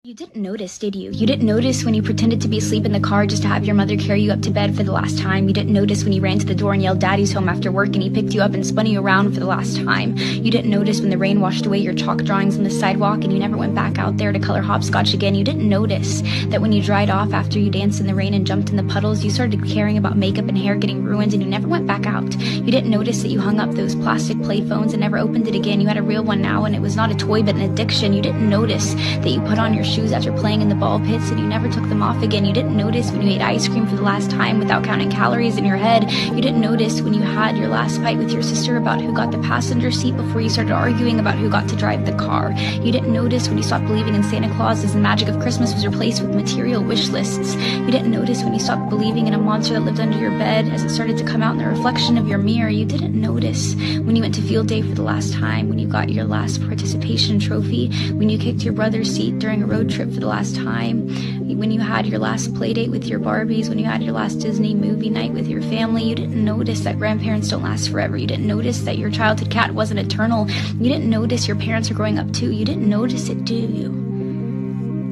You didn't notice, did you? You didn't notice when you pretended to be asleep in the car just to have your mother carry you up to bed for the last time. You didn't notice when you ran to the door and yelled "Daddy's home" after work and he picked you up and spun you around for the last time. You didn't notice when the rain washed away your chalk drawings on the sidewalk and you never went back out there to color hopscotch again. You didn't notice that when you dried off after you danced in the rain and jumped in the puddles, you started caring about makeup and hair getting ruined and you never went back out. You didn't notice that you hung up those plastic play phones and never opened it again. You had a real one now and it was not a toy but an addiction. You didn't notice that you put on your shoes after playing in the ball pits and you never took them off again. You didn't notice when you ate ice cream for the last time without counting calories in your head. You didn't notice when you had your last fight with your sister about who got the passenger seat before you started arguing about who got to drive the car. You didn't notice when you stopped believing in Santa Claus as the magic of Christmas was replaced with material wish lists. You didn't notice when you stopped believing in a monster that lived under your bed as it started to come out in the reflection of your mirror. You didn't notice when you went to field day for the last time, when you got your last participation trophy, when you kicked your brother's seat during a road trip for the last time, when you had your last play date with your Barbies, when you had your last Disney movie night with your family. You didn't notice that grandparents don't last forever. You didn't notice that your childhood cat wasn't eternal. You didn't notice your parents are growing up too. You didn't notice it, do you?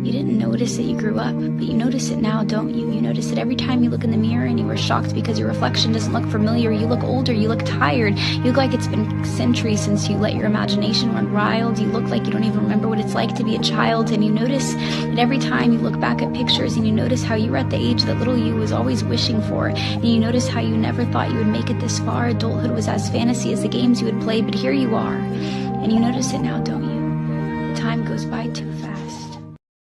You didn't notice that you grew up, but you notice it now, don't you? You notice it every time you look in the mirror and you were shocked because your reflection doesn't look familiar. You look older, you look tired, you look like it's been centuries since you let your imagination run wild. You look like you don't even remember what it's like to be a child, and you notice that every time you look back at pictures and you notice how you were at the age that little you was always wishing for, and you notice how you never thought you would make it this far. Adulthood was as fantasy as the games you would play, but here you are, and you notice it now, don't you? The time goes by too fast.